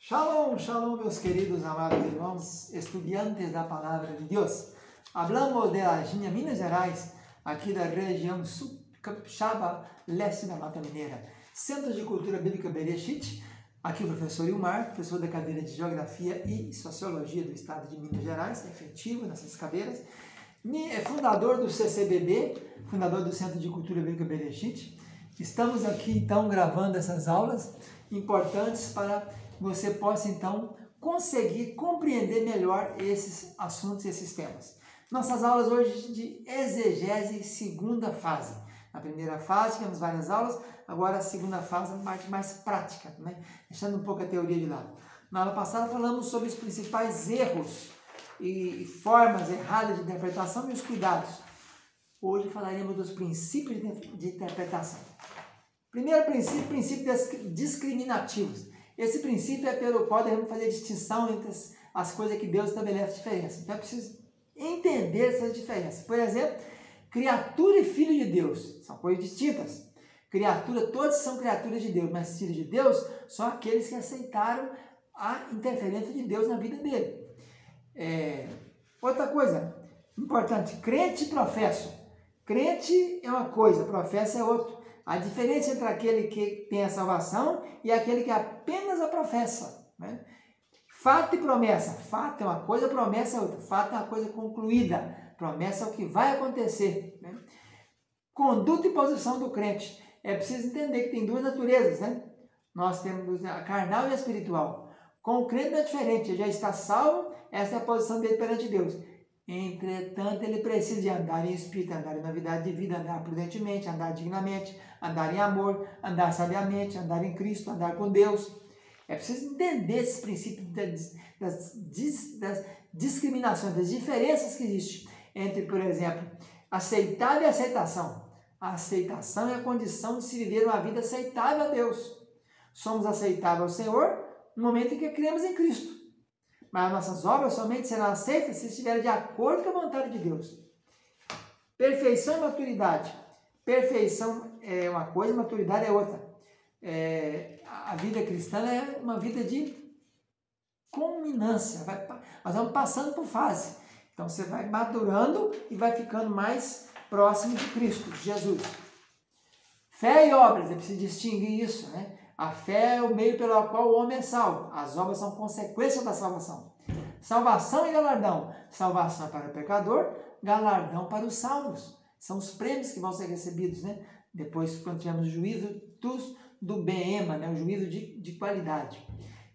Shalom, shalom, meus queridos amados irmãos, estudiantes da Palavra de Deus. Hablamos de Lajinha, Minas Gerais, aqui da região sul, Capixaba, leste da Mata Mineira. Centro de Cultura Bíblica Bereshit, aqui o professor Ilmar, professor da cadeira de Geografia e Sociologia do Estado de Minas Gerais, efetivo nessas cadeiras. É fundador do CCBB, fundador do Centro de Cultura Bíblica Bereshit. Estamos aqui, então, gravando essas aulas importantes para você possa, então, conseguir compreender melhor esses assuntos e esses temas. Nossas aulas hoje de exegese, segunda fase. Na primeira fase, tivemos várias aulas, agora a segunda fase é uma parte mais prática, né? Deixando um pouco a teoria de lado. Na aula passada falamos sobre os principais erros e formas erradas de interpretação e os cuidados. Hoje falaremos dos princípios de interpretação. Primeiro princípio discriminativos. Esse princípio é pelo qual devemos fazer distinção entre as coisas que Deus estabelece diferença. Então é preciso entender essas diferenças. Por exemplo, criatura e filho de Deus são coisas distintas. Criatura, todos são criaturas de Deus, mas filhos de Deus são aqueles que aceitaram a interferência de Deus na vida dele. Outra coisa importante, crente e professo. Crente é uma coisa, professo é outra. A diferença entre aquele que tem a salvação e aquele que apenas a professa, né? Fato e promessa. Fato é uma coisa, promessa é outra. Fato é uma coisa concluída. Promessa é o que vai acontecer, né? Conduta e posição do crente. É preciso entender que tem duas naturezas, né? Nós temos a carnal e a espiritual. Com o crente não é diferente. Ele já está salvo, essa é a posição dele perante Deus. Entretanto, ele precisa de andar em espírito, andar em novidade de vida, andar prudentemente, andar dignamente, andar em amor, andar sabiamente, andar em Cristo, andar com Deus. É preciso entender esse princípio das discriminações, das diferenças que existem entre, por exemplo, aceitável e aceitação. A aceitação é a condição de se viver uma vida aceitável a Deus. Somos aceitáveis ao Senhor no momento em que cremos em Cristo. Mas nossas obras somente serão aceitas se estiverem de acordo com a vontade de Deus. Perfeição e maturidade. Perfeição é uma coisa, maturidade é outra. A vida cristã é uma vida de culminância. Nós vamos passando por fase. Então você vai madurando e vai ficando mais próximo de Cristo, de Jesus. Fé e obras, é preciso distinguir isso, né? A fé é o meio pelo qual o homem é salvo. As obras são consequência da salvação. Salvação e galardão. Salvação é para o pecador, galardão para os salvos. São os prêmios que vão ser recebidos, né? Depois, quando tivermos o juízo do Bema, né? O juízo de qualidade.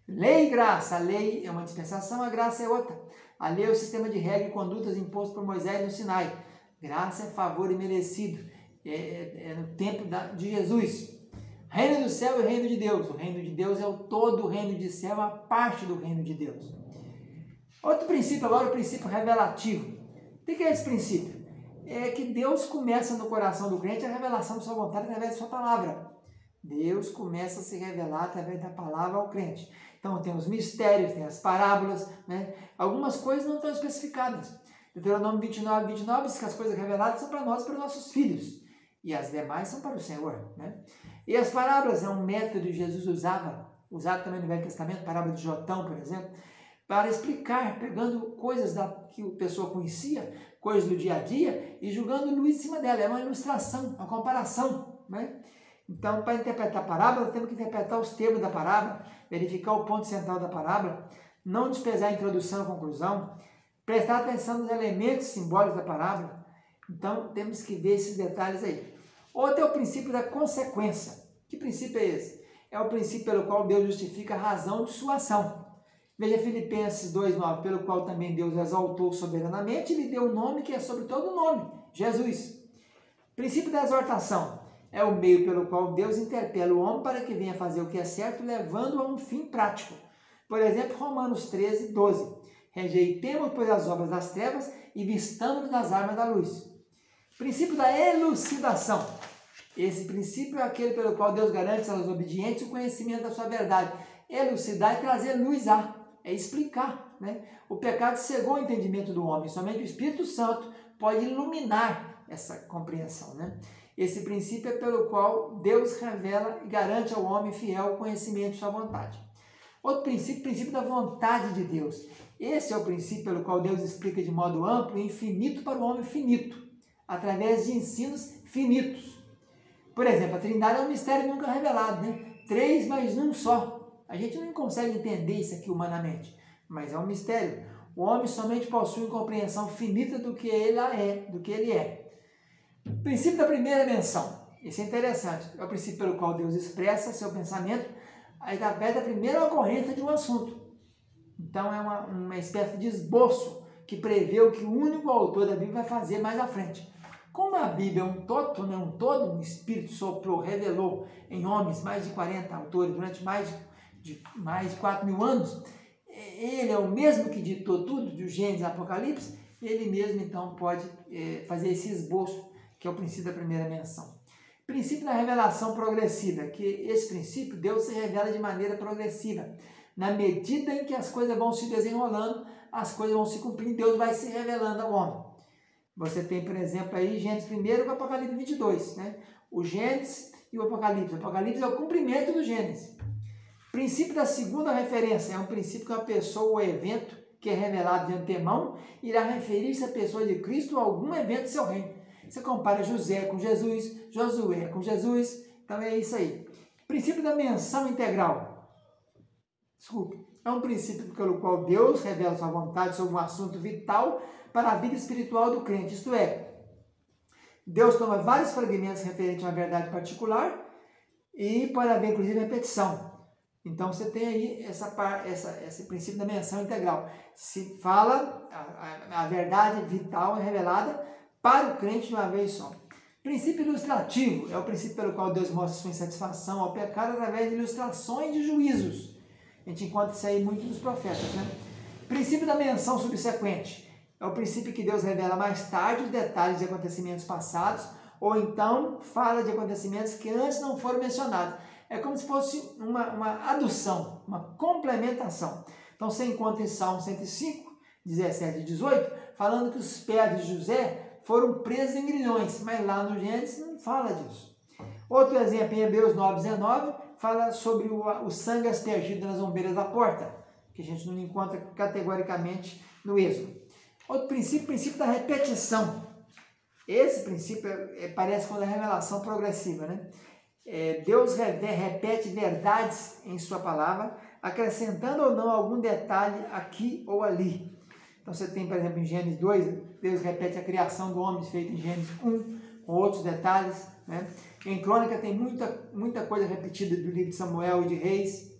Lei e graça. A lei é uma dispensação, a graça é outra. A lei é o sistema de regras e condutas imposto por Moisés no Sinai. Graça é favor imerecido. É no tempo de Jesus. Reino do céu e reino de Deus. O reino de Deus é o todo, o reino de céu é a parte do reino de Deus. Outro princípio agora, o princípio revelativo. O que é esse princípio? É que Deus começa no coração do crente a revelação de sua vontade através de sua palavra. Deus começa a se revelar através da palavra ao crente. Então tem os mistérios, tem as parábolas, né? Algumas coisas não estão especificadas. Deuteronômio 29 diz que as coisas reveladas são para nós e para nossos filhos. E as demais são para o Senhor, né? E as parábolas é um método que Jesus usado também no Velho Testamento, parábola de Jotão, por exemplo, para explicar, pegando coisas que a pessoa conhecia, coisas do dia a dia, e jogando luz em cima dela. É uma ilustração, uma comparação, né? Então, para interpretar a parábola, temos que interpretar os termos da parábola, verificar o ponto central da parábola, não desprezar a introdução e a conclusão, prestar atenção nos elementos simbólicos da parábola. Então, temos que ver esses detalhes aí. Outro é o princípio da consequência. Que princípio é esse? É o princípio pelo qual Deus justifica a razão de sua ação. Veja Filipenses 2,9, pelo qual também Deus exaltou soberanamente e lhe deu o nome que é sobre todo nome, Jesus. Princípio da exortação. É o meio pelo qual Deus interpela o homem para que venha fazer o que é certo, levando a um fim prático. Por exemplo, Romanos 13:12. Rejeitemos, pois, as obras das trevas e vistamos das armas da luz. Princípio da elucidação. Esse princípio é aquele pelo qual Deus garante aos obedientes o conhecimento da sua verdade. Elucidar é trazer luz é explicar, né? O pecado cegou o entendimento do homem. Somente o Espírito Santo pode iluminar essa compreensão, né? Esse princípio é pelo qual Deus revela e garante ao homem fiel o conhecimento de sua vontade. Outro princípio, princípio da vontade de Deus. Esse é o princípio pelo qual Deus explica de modo amplo e infinito para o homem finito, através de ensinos finitos. Por exemplo, a Trindade é um mistério nunca revelado, né? 3 mais 1 só. A gente não consegue entender isso aqui humanamente, mas é um mistério. O homem somente possui compreensão finita do que ele é. O princípio da primeira menção. Isso é interessante. É o princípio pelo qual Deus expressa seu pensamento através da primeira ocorrência de um assunto. Então é uma espécie de esboço que prevê o que o único autor da Bíblia vai fazer mais à frente. Como a Bíblia é um todo, um Espírito soprou, revelou em homens, mais de 40 autores, durante mais de 4.000 anos, ele é o mesmo que ditou tudo, do Gênesis e Apocalipse, ele mesmo então pode fazer esse esboço, que é o princípio da primeira menção. Princípio da revelação progressiva, que esse princípio, Deus se revela de maneira progressiva. Na medida em que as coisas vão se desenrolando, as coisas vão se cumprindo, Deus vai se revelando ao homem. Você tem, por exemplo, aí Gênesis 1 e o Apocalipse 22, né? O Gênesis e o Apocalipse. O Apocalipse é o cumprimento do Gênesis. Princípio da segunda referência é um princípio que a pessoa ou evento que é revelado de antemão irá referir-se à pessoa de Cristo a algum evento do seu reino. Você compara José com Jesus, Josué com Jesus, então é isso aí. Princípio da menção integral. Desculpe. É um princípio pelo qual Deus revela sua vontade sobre um assunto vital para a vida espiritual do crente. Isto é, Deus toma vários fragmentos referentes a uma verdade particular e pode haver, inclusive, repetição. Então, você tem aí esse princípio da menção integral. Se fala, a verdade vital é revelada para o crente de uma vez só. Princípio ilustrativo é o princípio pelo qual Deus mostra sua insatisfação ao pecado através de ilustrações de juízos. A gente encontra isso aí muito nos profetas, né? Princípio da menção subsequente é o princípio que Deus revela mais tarde os detalhes de acontecimentos passados, ou então fala de acontecimentos que antes não foram mencionados. É como se fosse uma adução, uma complementação. Então você encontra em Salmo 105, 17 e 18, falando que os pés de José foram presos em grilhões, mas lá no Gênesis não fala disso. Outro exemplo, em Hebreus 9, 19, fala sobre o sangue aspergido nas ombreiras da porta, que a gente não encontra categoricamente no Êxodo. Outro princípio, o princípio da repetição. Esse princípio parece com a revelação progressiva, né? Deus repete verdades em sua palavra, acrescentando ou não algum detalhe aqui ou ali. Então você tem, por exemplo, em Gênesis 2, Deus repete a criação do homem feita em Gênesis 1, com outros detalhes, né? Em Crônica tem muita coisa repetida do livro de Samuel e de Reis,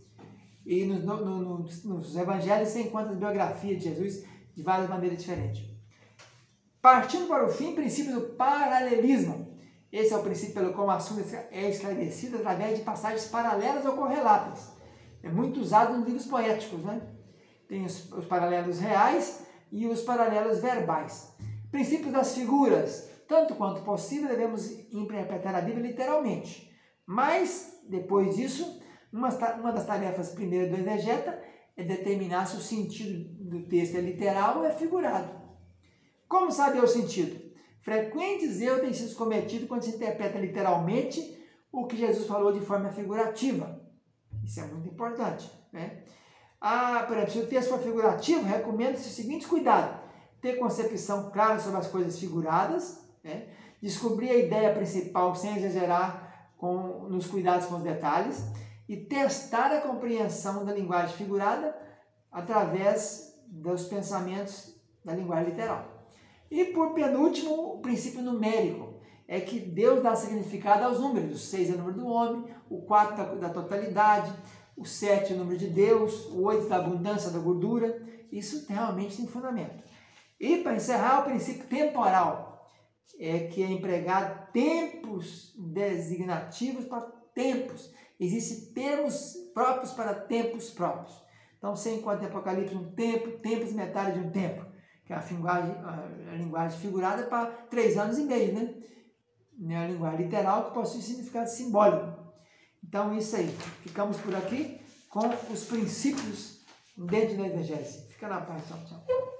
e nos evangelhos você encontra as biografias de Jesus de várias maneiras diferentes. Partindo para o fim, princípio do paralelismo. Esse é o princípio pelo qual o assunto é esclarecido através de passagens paralelas ou correlatas. É muito usado nos livros poéticos, né? Tem os paralelos reais e os paralelos verbais. Princípio das figuras. Tanto quanto possível, devemos interpretar a Bíblia literalmente. Mas, depois disso, uma das tarefas primeiro do exegeta é determinar se o sentido do texto é literal ou é figurado. Como saber o sentido? Frequentes erros têm sido cometidos quando se interpreta literalmente o que Jesus falou de forma figurativa. Isso é muito importante, né? Por exemplo, se o texto for figurativo, recomenda-se os seguintes cuidados. Ter concepção clara sobre as coisas figuradas, né? Descobrir a ideia principal sem exagerar nos cuidados com os detalhes e testar a compreensão da linguagem figurada através dos pensamentos da linguagem literal. E por penúltimo, o princípio numérico é que Deus dá significado aos números. O 6 é o número do homem, o 4 da totalidade, o 7 é o número de Deus, o 8 da abundância da gordura. Isso realmente tem fundamento. E para encerrar, o princípio temporal que é empregado tempos designativos para tempos. Existem termos próprios para tempos próprios. Então você encontra em Apocalipse um tempo, tempos e metade de um tempo, que é a linguagem figurada para 3 anos e meio, né? A linguagem literal que possui significado simbólico. Então isso aí. Ficamos por aqui com os princípios dentro da exegese. Fica na paz, tchau, tchau.